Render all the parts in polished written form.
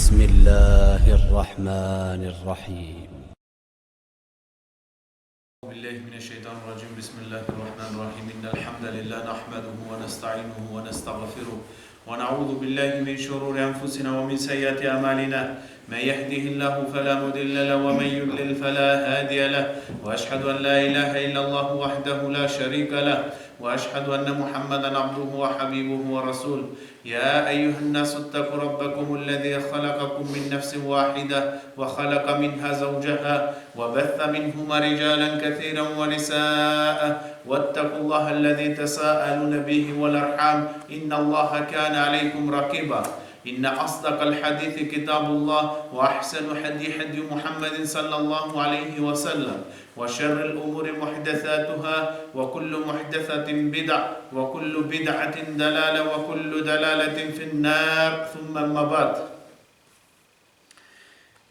بسم الله الرحمن الرحيم بالله من الشيطان الرجيم بسم الله الرحمن الرحيم إن الحمد لله نحمده ونستعينه ونستغفره ونعوذ بالله من شرور أنفسنا ومن سيئات أعمالنا من يهده الله فلا مضل له ومن يضلل فلا هادي له وأشهد أن لا إله إلا الله وحده لا شريك له وأشهد أن محمدا عبده وحبيبه ورسوله يا أيها الناس اتقوا ربكم الذي خلقكم من نفس واحدة وخلق منها زوجها وبث منهما رجالا كثيرا ونساء واتقوا الله الذي تساءلون به والأرحام إن الله كان عليكم رقيبا إن أصدق الحديث كتاب الله وأحسن حديث محمد صلى الله عليه وسلم وشر الأمور محدثاتها وكل محدثة بدعة وكل بدعة دلالة وكل دلالة في النار ثم أما بعد.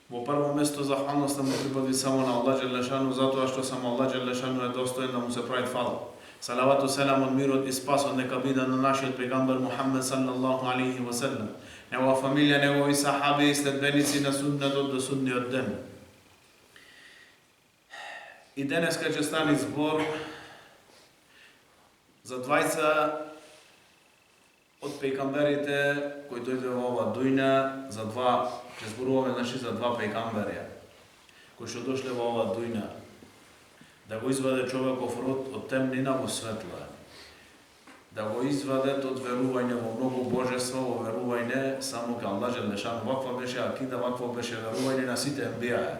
Во прво место захвалноста му припади само на Аллах Джелешану, затоа што само Аллах Джелешану е достоен да му се прави фала. Салавату селамот, мирот и спасот нека биде на нашиот пегамбер Мухаммед саллаллаху алейхи ва саллем, негова фамилија, негови сахаби и следбеници на суднетот до судниот ден. И денеска ќе стане збор за двајца од пејкамберите кои дојде во ова дујна, за два, ќе зборуваме значи за два пејкамбери кои што дошле во ова дујна да го изваде човеков род од темнина во светла, да го извадат од верување во многу божества, во верување само кај Аллах Джелешану. Ваква беше акида, вакво беше верување на сите енбијаи,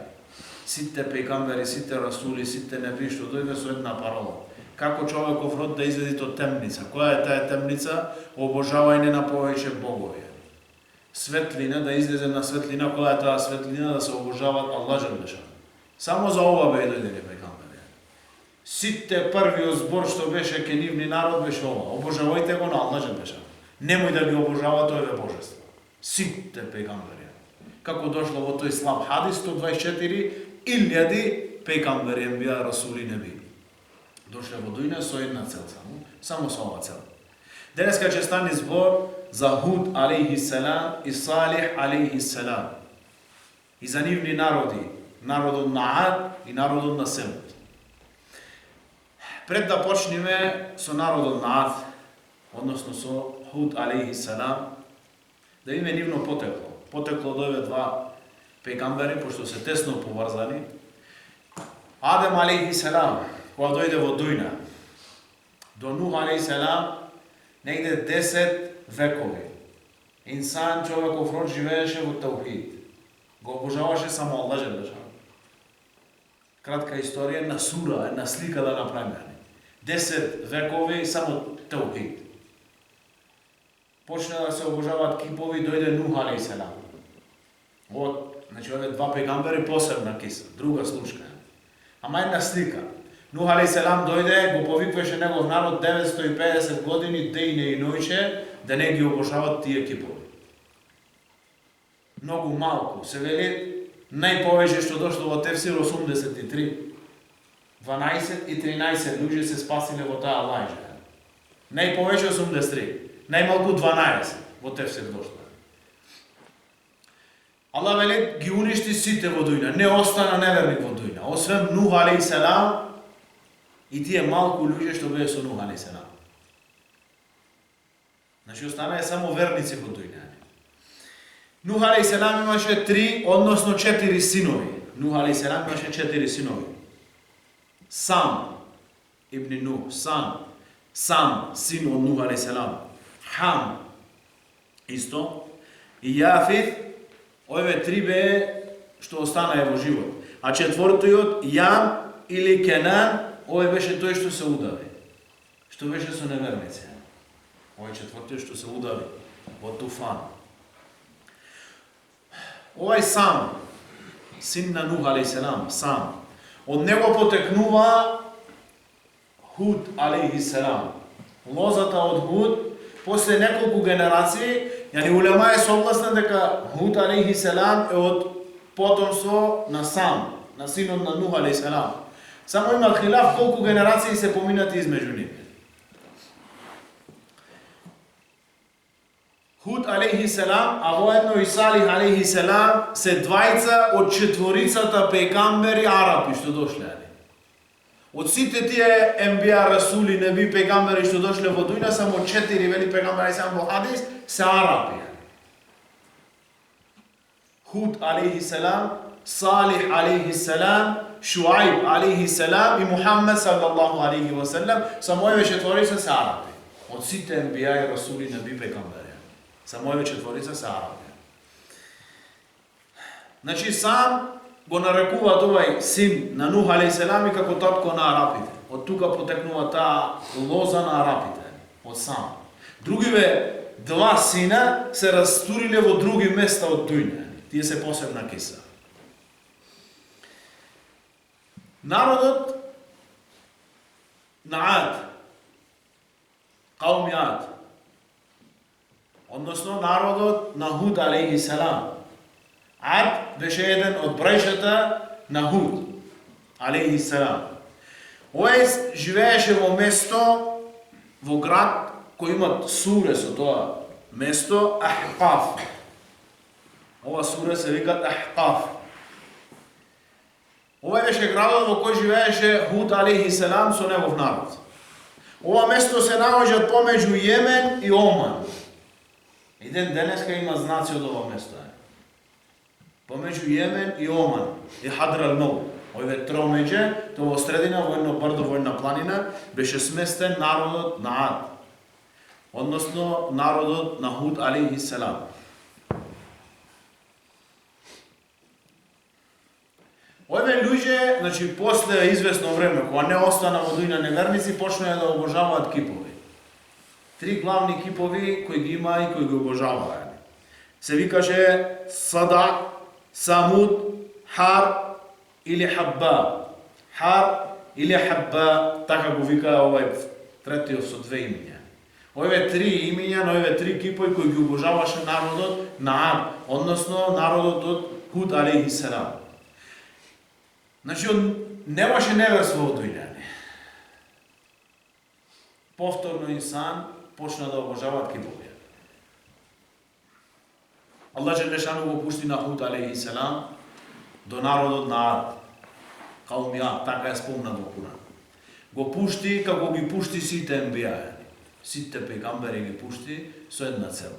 сите пејкамбери, сите расули, сите неби што дојде со една парола. Како човеков род да извади од темница? Која е таа темница? Обожавање на повеќе богови. Светлина, да излезе на светлина, која е таа светлина? Да се обожават Аллах Джелешану. Само за ова бе дојдени пејкамбери. Сите првиот збор што беше ке нивни народ беше ова: обожавајте го на Аллах Джелешану. Немој да ги обожава тој божество. Сите пејкамбери. Како дошло во тој слаб хадис 124.000 пејкамбери, енбија, расули, неби дошле во дујна со една цел само со ова цел. Денеска ќе стане збор за Худ алейхи селам и Салих алейхи селам и за нивни народи, народот на Ад и народот на Семуд. Пред да почнеме со народот на Ад, односно со Худ алейхи селам, да видиме нивно потекло. Потекло дојде два пејкамбери, пошто се тесно поврзани. Адем алейхи селам, кога дојде во дујна, до Нух алейхи селам, негде 10 векови. Инсан, човеков род, живееше во таухид. Го обожаваше само Аллах Джелешану. Кратка историја, една сура, една слика да направиме. 10 векови само таухид. Почна да се обожаваат кипови, дојде Нух алейхи селам. Значи, овие два пејгамбери посебна киса, друга случка. Ама една слика. Нух алейхи селам дојде, го повикваше негов народ 950 години, дејне и ноќе, да не ги обожават тие кипови. Многу малку. Се вели, најповеќе што дошло во Тефсир 83. 12 и 13 луѓе се спасиле во таа лајџа. Најповеќе 83. Најмалку 12 во Тефсир дошло. Аллах вели, ги уништи сите во дујна, не остана неверник во дујна, освен Нух алейхи селам и тие малку луѓе што беа со Нух алейхи селам. Значи останаа само верници во дујна. Нух алейхи селам имаше 3, односно 4 синови. Нух алейхи селам имаше 4 синови. Сам ибн Нух, Сам, син од Нух алейхи селам. Хам, исто. И Јафит, овие 3 бе што останаа во живот. А четвртиот, Јам или Кенан, овој беше тој што се удави. Што беше со неверници. Овој четвртиот што се удави во Туфан. Овој Сам, син на Нух алейхи селам, Сам, од него потекнува Худ алейхи селам. Лозата од Худ, после неколку генерации, улема е согласна дека Худ алейхи селам е од потомство на Сам, на синот на Нух алейхи селам. Само има хилаф колку генерации се поминати измеѓу нив. Худ алейхи селам, а воедно и Салих алейхи селам се двајца од четворицата пегамбери арапи што дошле. Од сите тие ембија, расули, неби, пегамбери што дошле во дуња, само 4 вели пегамбери само во хадис се арапи. Худ алейхи селам, Салих алейхи селам, Шуајб алейхи селам и Мухаммед саллаллаху алейхи ва селем, само овие четворица се арапи. Од сите ембија и расули, неби, пегамбери. Само овие четворица се арапи. Значи сам го нарекуваат овај син на Нух алейхи селам и како татко на арапите. Од тука потекнува таа лоза на арапите. Од сам. Другиве два сина се растуриле во други места од дуња. Тие се посебна киса. Народот на Ад, каум Ад, односно народот на Худ алейхи селам. Ад беше еден од брајшата на Худ алейхи селам. Овој живееше во место, во град кој имат суре со тоа место Ахқаф. Ова суре се викат Ахқаф. Ова беше градот во кој живееше Худ алейхи селам со негов народ. Ова место се наоѓа помеѓу Јемен и Оман. И ден денеска има знаци од ова место. Помеѓу Јемен и Оман и Хадр ал-Маут. Овие тромеѓе, тоа во средина, во едно брдо, во една планина, беше сместен народот на Ад. Односно, народот на Худ алейхи селам. Овие луѓе, значи, после известно време, кога не остана во дујна неверници, почнаа да обожаваат кипови. 3 главни кипови кои ги има и кои ги обожаваат. Се викаше Сада, Самуд, Хар или Хабба. Хар или Хабба, така го вика овај третиот со 2 имиња. Овие 3 имиња на овие 3 кипови кои ги обожаваше народот на Ад, односно народот од Худ алейхи селам. Значи, немаше неверство во дуња. Повторно инсан почна да обожаваат кипови. Аллах Джелешану го пушти на Худ алейхи селам до народот на Ад. Каум Ад, така е спомнат во Куран. Го пушти како ги пушти сите ембија. Сите пегамбери ги пушти со една цел.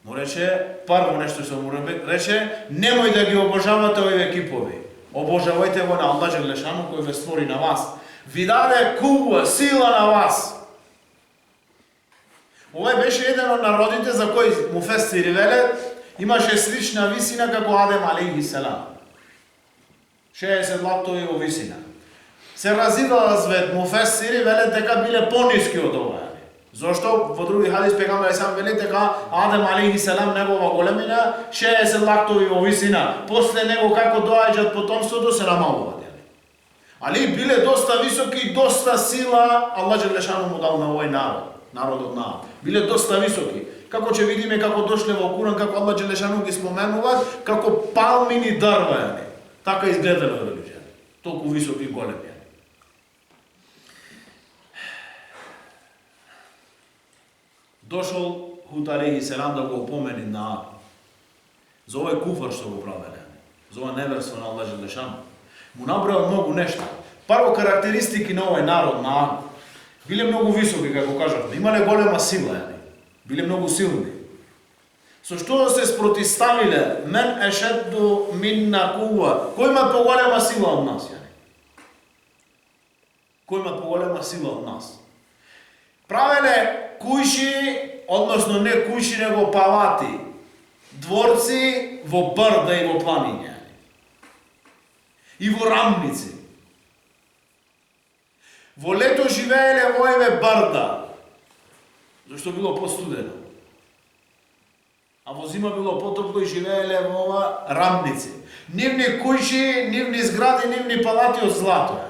Му рече, прво нешто што му рече, немој да ги обожавате овие кипови. Обожавајте го на Аллах Джелешану кој ве створи на вас. Ви даде кува, сила на вас. Овој беше еден од народите за кој муфесири велат, имаше слична висина како Адем алейхи селам. 60 лаптови во висина. Се разидалат муфесири велат дека биле пониски од ова. Зошто во други хадис пегамбер сам вели дека Адем алейхи селам негова големина 60 лаптови во висина. После него како доаѓаат потомството се намалуваат. Али биле доста високи, доста сила Аллах Джелешану му дал на овој народ, народот на Ад. Биле доста високи. Како ќе видиме како дошле во Куран, како Аллах Джелешану ги споменуваат, како палмини дрва. Така изгледале луѓе. Толку високи и големи. Дошол Худ алейхи селам да го опомени на Ад. За овој куфар што го правеле. За ова неверство на Аллах Джелешану. Му наброја многу нешта. Прво карактеристики на овој народ на Ад. Биле многу високи, како кажавме. Имале голема сила. Биле многу силни. Со што се спротиставиле, мен ешедду минна кува. Кој има поголема сила од нас? Кој има поголема сила од нас? Правеле кујши, односно не кујши, него палати, дворци во брда и во планиња. И во рамници. Во лето живееле во еве брда, зашто било постудено. А во зима било потопло и живееле во ова рамници. Нивни кујши, нивни згради, нивни палати од злато.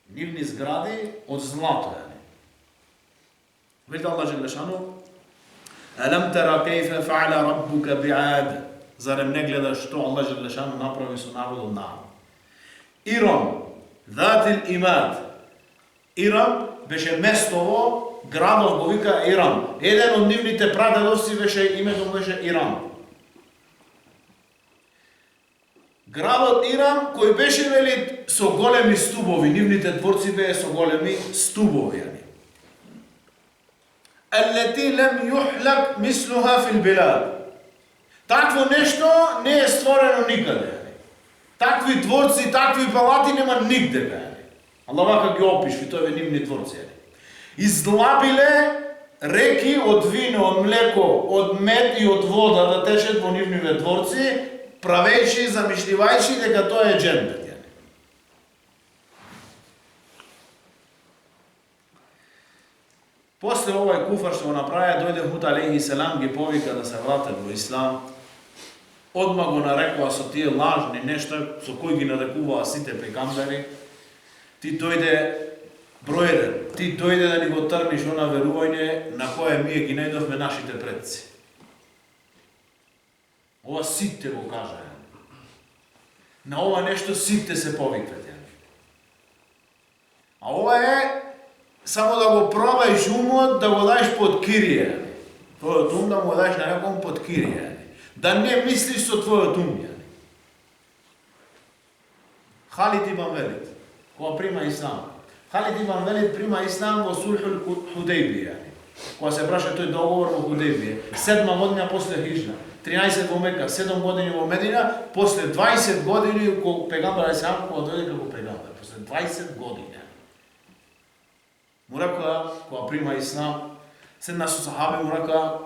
Нивни згради од злато. Вели Аллах Джелешану: "Алам тара кајфа фа'ала раббука би'ад?" Зарем не гледаш што Аллах Джелешану направи со народот на Ад. Ирам, Затил имад. Ирам беше местово градот го вика Иран. Еден од нивните прадедовци името му беше Иран. Градот Иран, кој беше вели со големи стубови, нивните дворци беа со големи стубови. Аллати лем юхлак мислуха фил билад. Такво нешто не е створено никаде. Такви дворци, такви палати нема нигде. Аллах вака ги опишви, тоа е нивни дворци. Издлабиле реки од вино, од млеко, од мед и од вода да течат во нивните дворци, правејќи, замишливајќи дека тоа е џеннет. После овај куфар што го направи, дојде Худ алейхи селам, ги повика да се вратат во ислам. Одма го нарекува со тие лажни нешта со кои ги нарекуваа сите пегамбери. Ти дојде бројден, ти дојде да ни го трниш она верување на кое ние ги најдовме нашите предци. Ова сите го кажа. На ова нешто сите се повикват. А ова е само да го пробаеш умот, да го даеш под кирие. Твојот ум да му го даеш на некому под кирие. Да не мислиш со твојот ум. Халид ибн Велид, кога прима ислам. Халид ибн Велид прима ислам во Сулхул Худейбија. Кога се праша тој договор во Худейбија. 7 година после хиджра. 13 во Мека, 7 години во Медина, после 20 години кога пегамбар сам кога дојде како пегамбар. После 20 години. Му река, кога прима ислам, седна со сахаби, му река,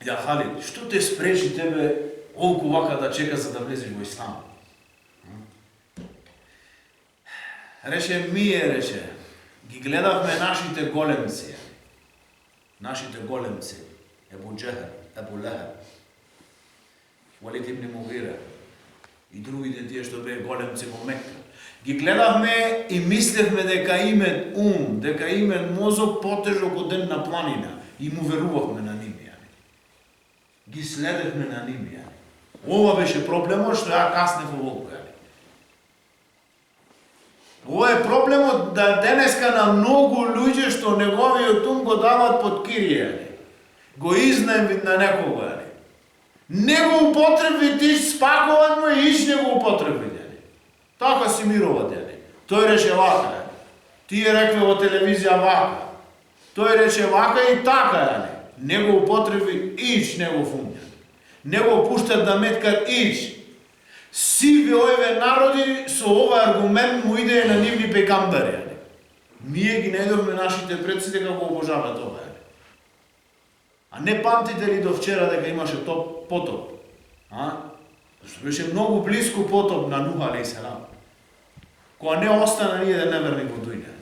ја Халид, што те спречи тебе олку вака да чека за да влезеш во ислам? Рече, рече, ги гледавме нашите големци. Нашите големци. Ебу Джехел, Ебу Лехеб, Валид ибн Мугира и другите тие што беа големци во Мекка. Ги гледавме и мислевме дека имет ум, дека имет мозок потежок од една планина и му верувавме на ними. Ги следевме на ними. Ова беше проблемот што ја каснев во волку. Ова е проблемот да денеска на многу луѓе што неговиот ум го дават под кирие. Го изнемвит на некога. Не го употребви ти спакувано и иш не го употребви. Така си мирува. Тој рече вака. Тие рекле во телевизија вака. Тој рече вака и така. Не го употребви иш не го функција. Не го пуштат да меткат иш. Сиве овие народи со овој аргумент му иде на нивни пегамбери. Ние ги најдовме нашите предци дека го обожаваат ова. А не памтите ли до вчера дека имаше потоп? Зашто беше многу близко потоп на Нух алейхиссалам. Кога не остана ни еден неверник во дуња.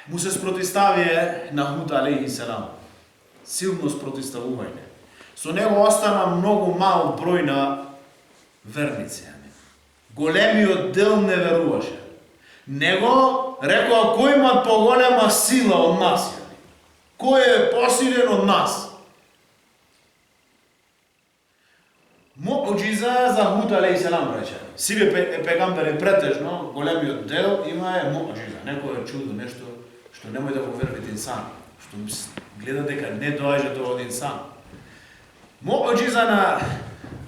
Му се спротиставие на Худ алейхиссалам. Силно спротиставување. Со него остана многу мал број на верници. Големиот дел не веруваше. Него рекоа кој има поголема сила од нас? Кој е посилен од нас? Муъџиза за Худ алейхиссалам рече. Сиве пегамбери претежно големиот дел има е муъџиза. Некој чудо, нешто што немој да го верувате инсан, што гледа дека не доаѓа тоа од инсан. Муъџиза на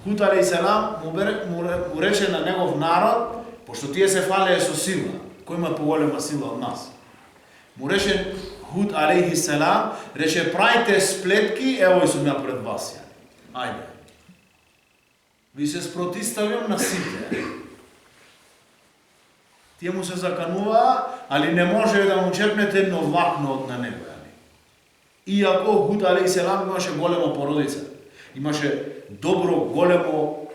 Худ алейхиссалам му рече на негов народ, пошто тие се фалеа со сила, кој има поголема сила од нас. Му рече Худ алейхиссалам, рече прајте сплетки, ево сум ја пред вас. Ајде. Ви се спротиставам на сите. Тие му се закануваа, али не може да му чепнете едно влакно од на него. Иако Худ алейхиссалам имаше голема породица, имаше добро, големо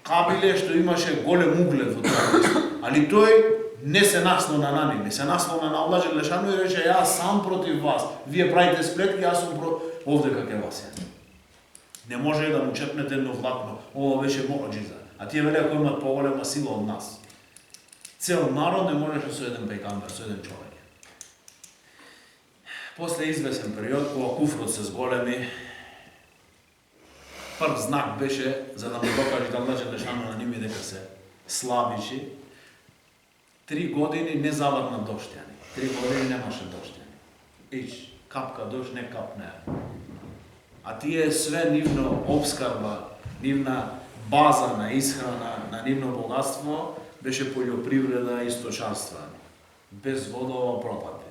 кабиле, што имаше голем углед во тоа. Али тој не се наслона на ними, се наслона на Аллах Желешану и рече, јас сам против вас, вие правите сплетки, јас сум овде како вас. Не може да му чепнете едно влакно, ова беше муъџиза. А тие велеа кои имат поголема сила од нас. Цел народ не можеше со еден пегамбер, со еден човек. После извесен период, кога куфрот се зголеми, прв знак беше, за да му докажи Аллах Желешану на ними дека се слабичи, 3 години не заврна дожд, 3 години немаше дожд. Ич, капка дожд, не капне. А тие све нивно обскарба, нивна база на исхрана, на нивно богатство, беше полјопривреда и сточарство. Без водова пропаде.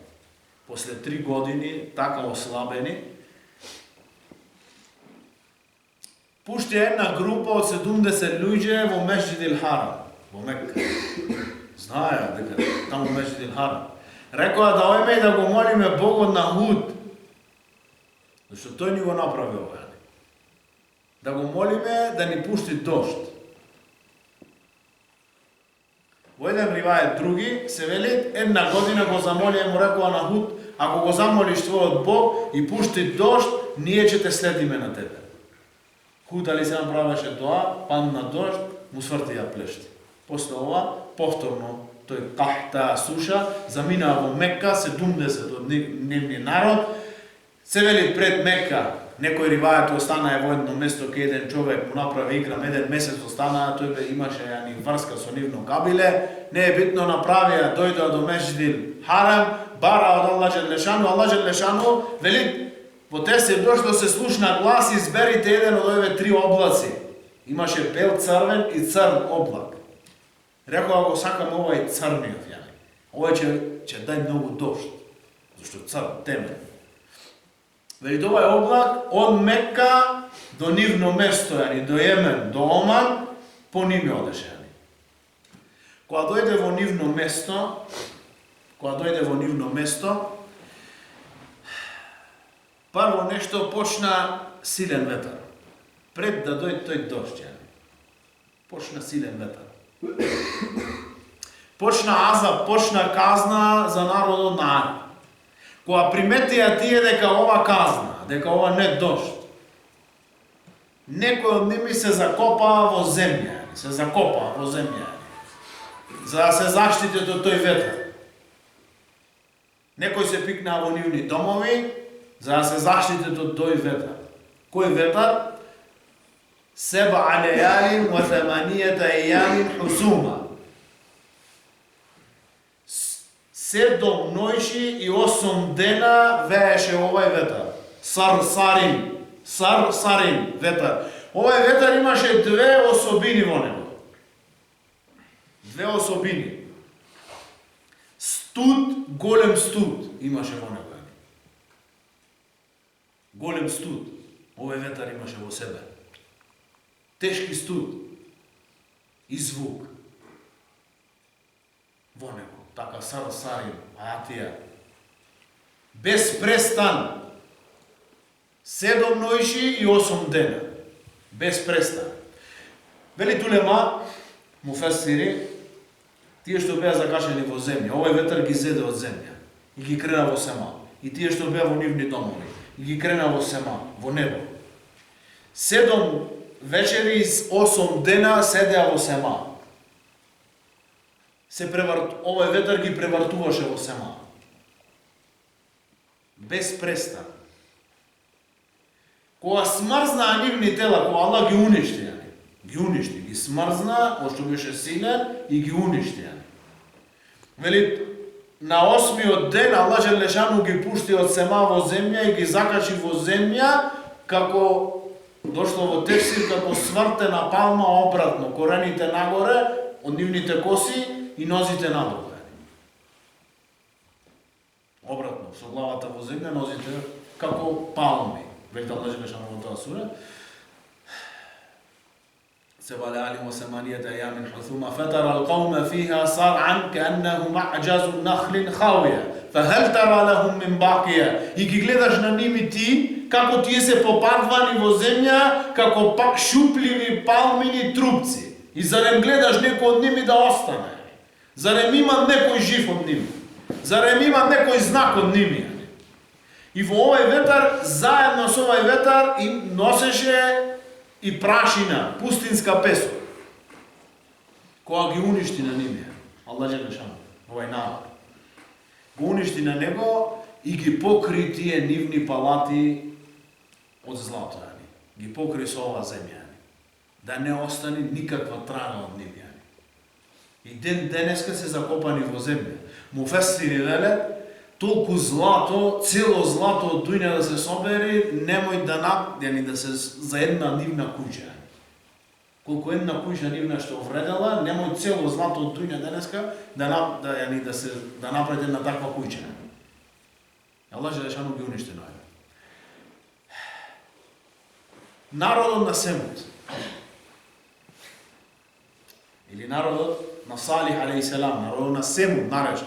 После 3 години, така ослабени, пушти една група од 70 луѓе во Месџид Харам, во Мекка. Знаеа дека таму Месџид Харам. Рекоа да ојме и да го молиме Богот на Худ, зашто тој ни го направи ова. Да го молиме да ни пушти дожд. Во еден ривајет други се вели една година го замоли му рекоа на Худ, ако го замолиш твојот Бог и пушти дожд, ние ќе те следиме на тебе. Худ али се направеше тоа, падна дожд, му свртија плешти. После ова повторно тој кахта суша заминаа во Мекка, 70 од нивниот народ. Се вели пред Мекка, некој ривајат останаа во едно место кај еден човек му направи икрам, еден месец останаа, тој имаше јани врска со нивно кабиле, не е битно направија, дојдоа до Месџид Харам, бара од Аллах Джелешану, вели во тефсир дошло се слушна глас, изберите еден од овие 3 облаци. Имаше бел, црвен и црн облак. Рекоа го сакам овај црниот, овој ќе дај многу дожд, зашто црн, темен. Вели овај облак од Мекка до нивно место, до Јемен, до Оман, по ними одеше. Кога дојде во нивно место, прво нешто почна силен ветар. Пред да дојде тој дожд, почна силен ветар. Почна азаб, почна казна за народот на Ад. Кога приметија тие дека ова казна, дека ова не дожд, некој од ними се закопаа во земја, за да се заштити од тој ветар. Некој се пикнаа во нивни домови, за да се заштити од тој ветар. Кој ветар? Себа алејалин ва тhamaniјата ејамин хусума. 7 ноќи и 8 дена вееше овај ветар. Сарсарин ветар. Овај ветар имаше 2 особини во него. 2 особини. Голем студ имаше во него. Голем студ. Овај ветар имаше во себе. Тешки студ и звук во него. Така сарсарин, ајатија. Без престан. 7 ноќи и 8 дена. Без престан. Вели тулема, муфесири, тие што беа закашени во земја, овој ветар ги зеде од земја и ги крена во сема. И тие што беа во нивни домови и ги крена во сема, во небо. 7 вечери и 8 дена седеа во сема. Овој ветар ги превртуваше во сема. Без престан. Кога смрзнаа нивни тела, кога Аллах ги уништи, ги смрзна, ошто беше силен и ги уништи. Вели, на 8-миот ден Аллах Джелешану ги пушти од сема во земја и ги закачи во земја, како дошло во тефсир, како свртена палма обратно, корените нагоре, од нивните коси и нозите надолу. Обратно, со главата во земја, нозите како палми. Вели Аллах Джелешану во тоа сура. سبع ليال وثمانية أيام حثوما فترى القوم فيها صرعا كأنهم أعجاز نخل خاوية فهل ترى لهم من باقية. И ги гледаш на ними ти, како тие се попадвани во земја, како шупливи палмини трупци. И зарем гледаш некој од ними да остане? Зарем има некој жив од ними? Зарем има некој знак од ними? И во овој ветар, заедно со овој ветар, им носеше и прашина, пустинска песок, која ги уништи на ниве. Аллах Джелешану, овај народ. Го уништи на него и ги покри тие нивни палати од злато. Ги покри со ова земја. Да не остане никаква трага од ниве. И денеска се закопани во земја. Муфесири велат, толку злато, цело злато од дуња да се собери, немој да се за една нивна куќа. Колку една куќа нивна што вредела, немој цело злато од дуња денеска да направите на таква куќа. Аллах Желешану ги уништи најде. Народот на Семут. Или народот на Салих алейхиселам, народот на Семут нарече.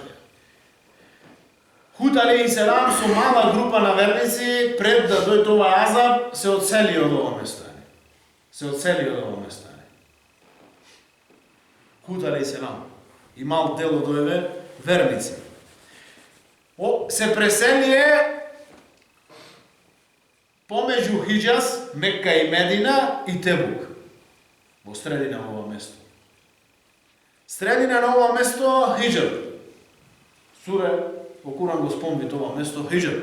Худ алейхиселам со мала група на верници пред да дојде ова азаб се одсели од ова место. Худ алейхиселам и мал дел од овие верници. Се преселие помеѓу Хиджаз, Мекка и Медина и Тебук. Во средина на ова место. Средина на ова место Хиджаз. Суре во Куран го спомни тоа место Хиджаз.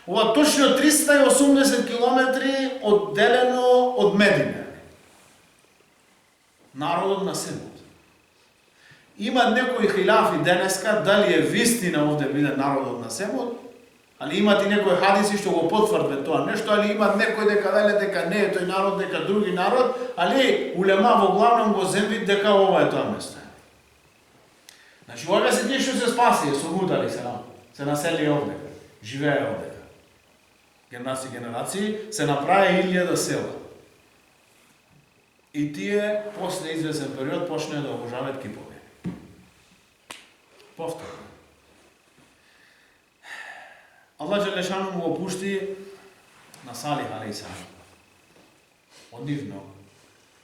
Ова точно 380 километри одделено од Медина. Народот на Семут. Има некои хилафи денеска дали е вистина овде биде народот на Семут, али имат и некои хадиси што го потврдат тоа нешто, али имат некои дека велат дека не е тој народ, дека други народ, али улема во главном го земвит дека ова е тоа место. Значи, ова се тие што се спасија, со Худ алейхиселам, се насели овде, живее овде. Генерации, се направи 1000 села. И тие, после извесен период, почнеа да обожаваат кипови. Повторно. Аллах Желешану му го пушти на Салих алейхиселам. Од нивно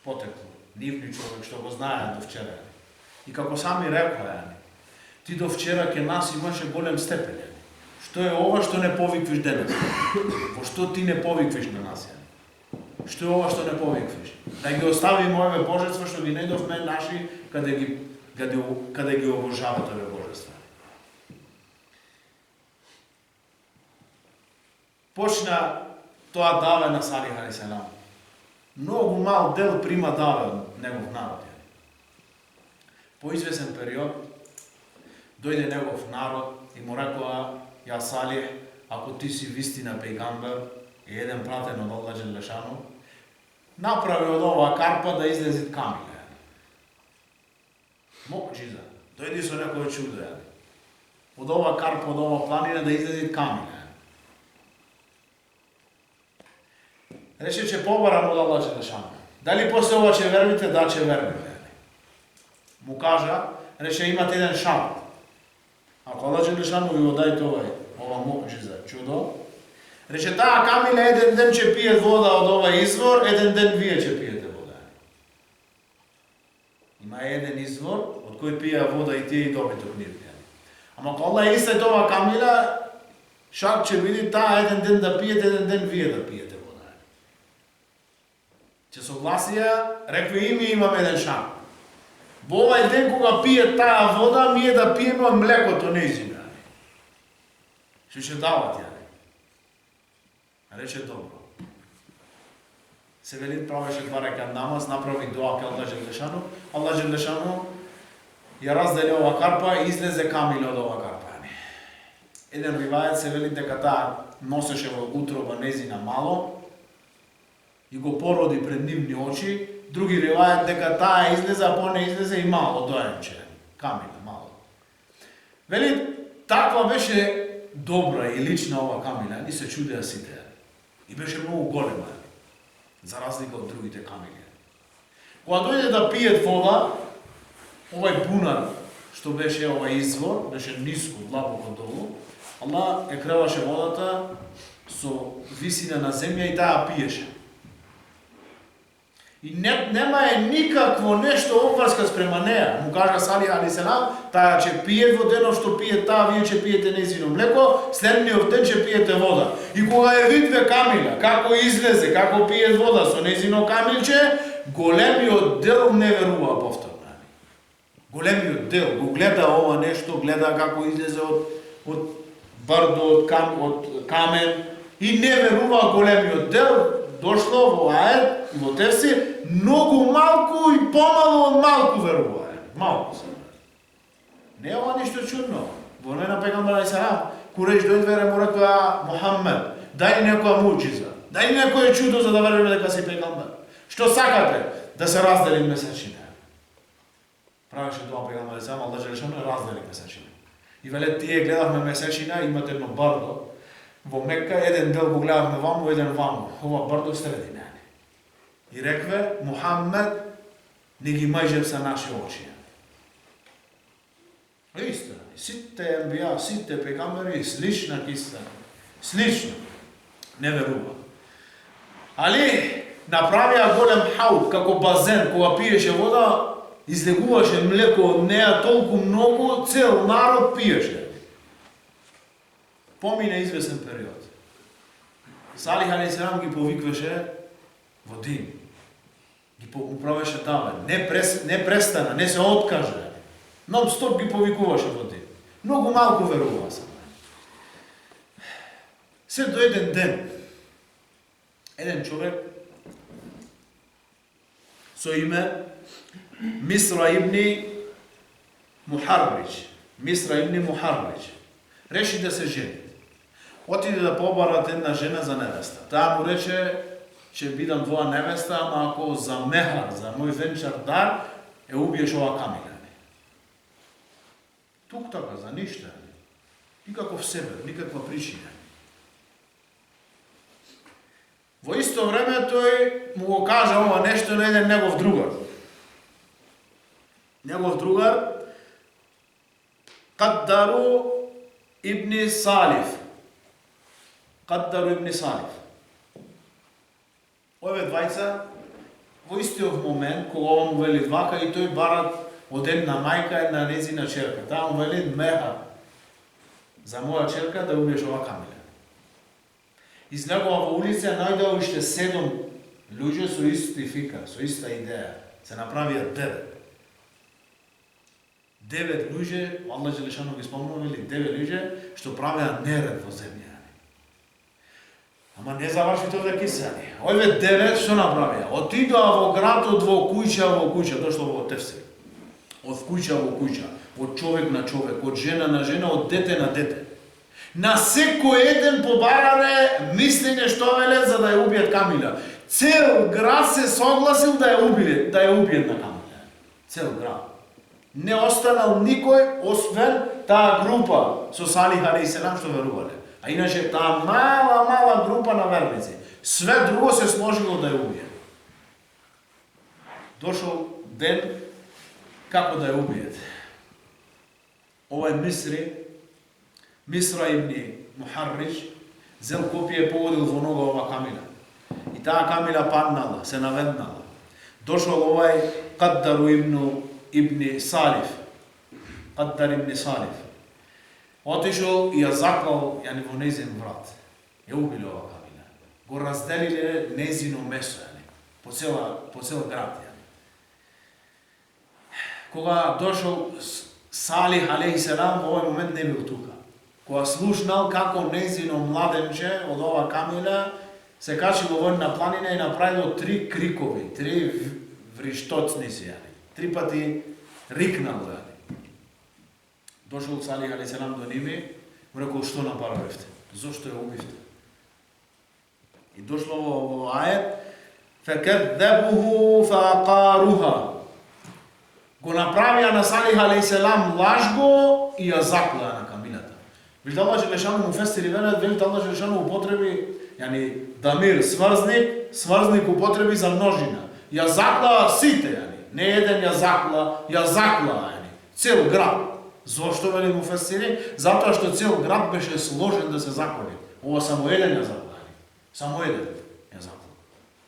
потекло, нивни човек што го знае до вчера. И како сами рекоа, ти до вчера ке нас имаше голем степен. Што е ова што не повиквиш денес? Во што ти не повиквиш на нас? Што е ова што не повиквиш? Да ги остави моеве божества што ги најдовме наши каде ги обожават овие божества. Почна тоа даве на Салих алейхиселам. Многу мал дел прима даве од негов народ. По извесен период дојде негов народ и му рекоа: "Ја Салих, ако ти си вистина пејгамбер и еден пратен од Аллах Желешану, направи од оваа карпа да излезит камиле." Мокџиза. Дојди со некој чудо. Од оваа карпа, од оваа планина да излезит камиле. Рече, че побарам од Аллах Желешану. Дали после ова ќе вервите? Да, ќе вервите. Му кажа, рече, имате еден шарт. Ако Аллах Желешану ви го дајте ова мокџиза, чудо, рече, таа камиле еден ден ќе пие вода од овај извор, еден ден вие ќе пиете вода. Има еден извор од кој пија вода и тие и добиток нивни. Ама ако Аллах истајте ова камила, шарт ќе биде таа еден ден да пиете, еден ден вие да пиете. Че согласија, рекве и ми имаме еден шарт. Во овај ден кога пие таа вода, ние да пиеме од млекото нејзина. Што ќе дават ја. Рече добро. Се вели правеше 2 рекат намаз, направи дуа ке Аллах Желешану. Аллах Желешану ја раздели ова карпа и излезе камиле од ова карпа. Еден ривајет се вели дека таа носеше во утроба нејзина мало и го породи пред нивни очи, други ривајат дека таа излезе, а по не излезе и мало дојанче, камиле, мало. Вели, таква беше добра и лична ова камиле, и се чудеа сите. И беше многу голема, за разлика од другите камиле. Кога дојде да пиет вода, овај бунар, што беше овај извор, беше ниско, длабоко долу, Аллах е креваше водата со висина на земја и таа пиеше. И нема е никакво нешто обврска спрема неа. Му кажа Салих алейхиселам, таа ќе пие во денот што пие таа, вие ќе пиете нејзино млеко, следниот ден ќе пиете вода. И кога ја видве камила, како излезе, како пие вода со нејзино камилче, големиот дел не верува повторно. Големиот дел го гледа ова нешто, гледа како излезе од брдо, од камен и не верува големиот дел. Дошло во аед и во тефсир, многу малку и помало од малку веруваат. Малку се. Не е ова ништо чудно. Во време на пегамбер алейхиссалам, Куреш дојдве му рекоа Мухаммед, дај некоја муџиза, дај некое чудо за да веруваме дека си пегамбер. Што сакате? Да се раздели месечина. Правеше тоа пегамбер алейхиссалам, Аллах джелешано раздели месечина. И веле тие гледавме месечина, имате едно бардо во Мекка, еден дел го гледавме ваму, еден ваму. Ова бардо средина. И рекве Мухаммед не ги мажев са наши очи. Истина. Сите ембија, сите пегамбери, слична киса. Слично. Не верува. Али направија голем хаут, како базен, кога пиеше вода, излегуваше млеко од неа толку многу, цел народ пиеше. Помине извесен период. Салих алейхиссалам ги повикваше во дин. Ги управеше даве. Не престана, не се откаже. Нон-стоп ги повикуваше во дин. Многу малку веруваа се. Се до еден ден, еден човек со име Мисра ибни Мухарридж. Мисра ибни Мухарридж. Реши да се жени. Отиде да побарат една жена за невеста. Таа му рече, ќе бидам твоја невеста, ама ако за мехар, за мој венчар дар, убиеш ова камила. Тук така, за ништо. Никаков себер, никаква причина. Во исто време тој му го кажа ова нешто на еден негов другар. Негов другар Каддару ибни Салиф. Каддару ибни Салиф. Овие двајца во истиот момент кога он му вели вака и тој барат од една мајка, една незина черка. Таа му вели меха за моја черка да убиеш ова камила. Излегува во улица, најдоа уште 7 луѓе со исти фика, со иста идеја. Се направија 9. 9 луѓе, Аллах джелешано ги спомнува, вели 9 луѓе што правеа неред во земја. Ама не заврши тоа дека кисани. Овие 9 што направија? Отидоа во градот, во куќа, дошло во тефсир. Од куќа во куќа, од човек на човек, од жена на жена, од дете на дете. На секој еден побарале мислење што веле за да ја убијат камила. Цел град се согласил да ја убијат на камила. Цел град. Не останал никој освен таа група со Салих алейхиссалам што верувале. А иначе таа мала група на верници. Све друго се сложило да ја убие. Дошол ден како да ја убијат. Овај Мисра ибни Мухарридж, зел копие погодил во нога ова камила. И таа камила паднала, се наведнала. Дошол овај Каддару ибни Салиф. Каддар ибни Салиф. Отишол и ја заклал во незин врат. Ја убили ова камила. Го разделиле незино место, по цел град. Кога дошол Салих алейхиссалам, во овој момент не бил тука. Кога слушнал како незино младенче од ова камила се качи во една планина и направило 3 крикови, 3 вриштоцници, 3 пати рикнал. Дошол Салих алейхиссалам до ними, му рекол што направивте? Зошто ја убивте? И дошло во ајет фекедзебуху фаақаруха. Го направија на Салих алейхиссалам лажго и ја заклаа на камилата. Вижте, Аллах джелешано му фестири велат, вели Аллах джелешано употреби, дамир, сврзник употреби за множина. Ја заклаа сите, не еден ја заклаа, цел град. Зошто вели му фестири? Затоа што цел град беше сложен да се заколи. Ова само еден ја заклаа. Само еден ја заклаа.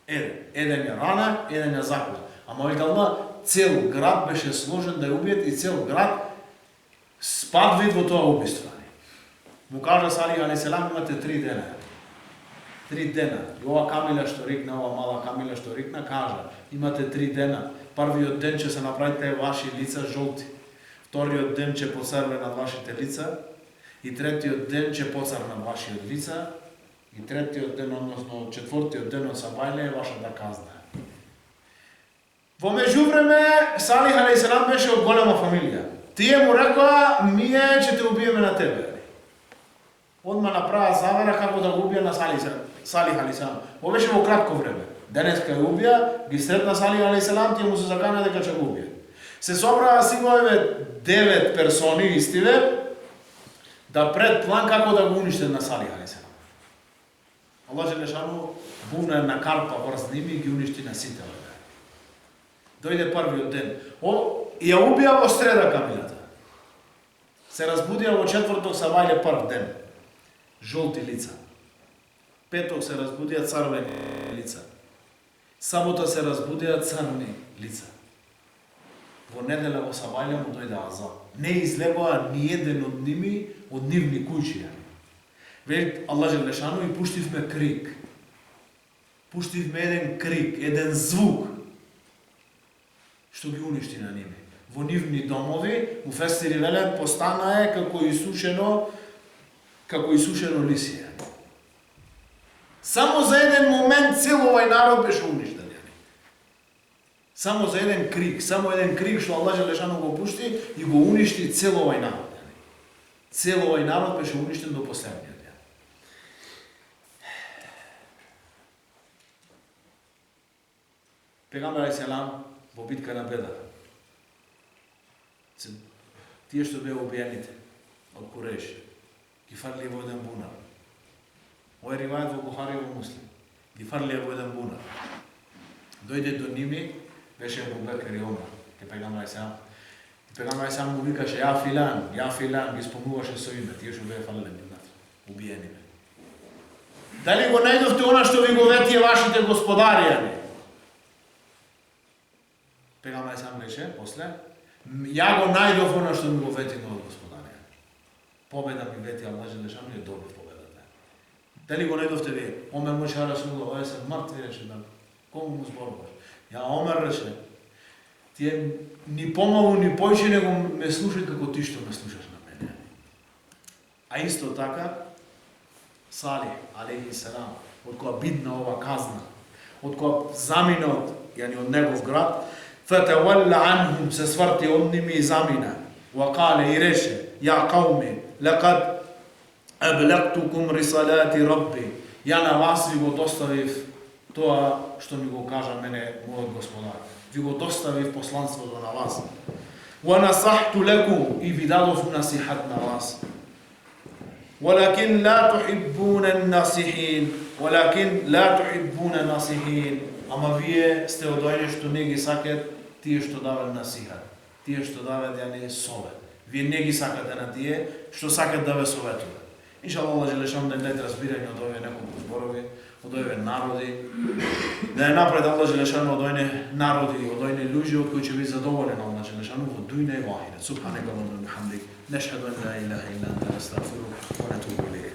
Еден ја рана, еден ја заклаа. Ама вели Аллах, цел град беше сложен да ја убијат и цел град спадвид во тоа убиство. Му кажа Салих алейхиссалам, имате 3 дена. 3 дена. И ова камила што рикна, ова мала камила што рикна, кажа, имате 3 дена. Првиот ден ќе се направите ваши лица жолти. Вториот ден ќе поцрве на вашите лица. И третиот ден ќе поцрве на вашиот лица. И третиот ден, односно четвртиот ден од сабајле е вашата казна. Во меѓувреме, Салих алейхиссалам беше од голема фамилија. Тие му рекоа, ние ќе те убиеме на тебе. Одма направа завера како да го убија на Салих алейхиселам. Ова беше во кратко време. Денеска ја убија, ги сретна Салих алейхиселам, тие му се закана дека ќе го убија. Се собраа сигове 9 персони истиве да пред план како да го уништат на Салих алейхиселам. Аллах Желешану бувна една карпа врз ними и ги уништи на сите. Дојде првиот ден. Ја убија во среда камилата. Се разбудија во четврток сабајле прв ден. Жолти лица. Петок се разбудија црвени лица. Сабота се разбудија црни лица. Во недела во сабајле му дојде азаб. Не излегоа ни еден од ними од нивни куќи. Вели Аллах Желешану и пуштивме крик. Пуштивме еден крик, еден звук што ги уништи на ними. Во нивни домови, муфесири велат, постанае како исушено лисие. Само за еден момент цел овај народ беше уништен. Само за еден крик што Аллах Желешану го пушти и го уништи цел овај народ. Цел овај народ беше уништен до последниот. Пегамбер алейхиселам во битка на Бедар. Тие што беа убиените од Куреш, ги фарли во еден бунар. Овој ривајат во Бухари и во Муслим. Ги фарли во еден бунар. Дојде до ними, беше Абу Бекр и Омар, ке Пегамбер алейхиселам. Пегамбер алейхиселам му викаше ја филан, ги спомнуваше со име, тие што беа фарлени убиени. Дали го најдовте она што ви го ветие вашите господари? Пегамбер алейхиселам рече после, ја го најдов она што ми го вети мојот господари. Победа ми вети Аллах Желешану и добро победата. Дали го најдовте вие? Омер му ша Расулуллах, овие се мртви, рече, да. Кому му зборуваш? Ја Омер рече, тие ни помалу, ни појче него ме слушај како ти што ме слушаш на мене. А исто така, Салих алейхиселам, од која бидна ова казна, од која замина од негов град, فتولى عنهم се сврти од ними и замина. وقال и рече: يا قوم لقد أبلغتكم رسالات ربي. Ја на вас ви го доставив тоа што ми го кажа мене мојот господар. Ви го доставив посланството на вас. ونصحت لكم и ви дадов насихат на вас. ولكن لا تحبون الناصحين. Ама вие сте од оние што не ги сакат тие што дават насихат, тие што дават совет. Вие не ги сакате на тие што сакат да ве советуваат. Иншаллах, Аллах Желешану да дадете разбирање од овие неколку зборови, од овие народи, да ја направи Аллах Желешану од овие народи, од овие луѓе од кои ќе ви задоволен Аллах Желешану во дуња и во ахирет. Субханека ва бихамдик, нешхаду ан ла илаха илла анта, настагфирука ва натубу илейк.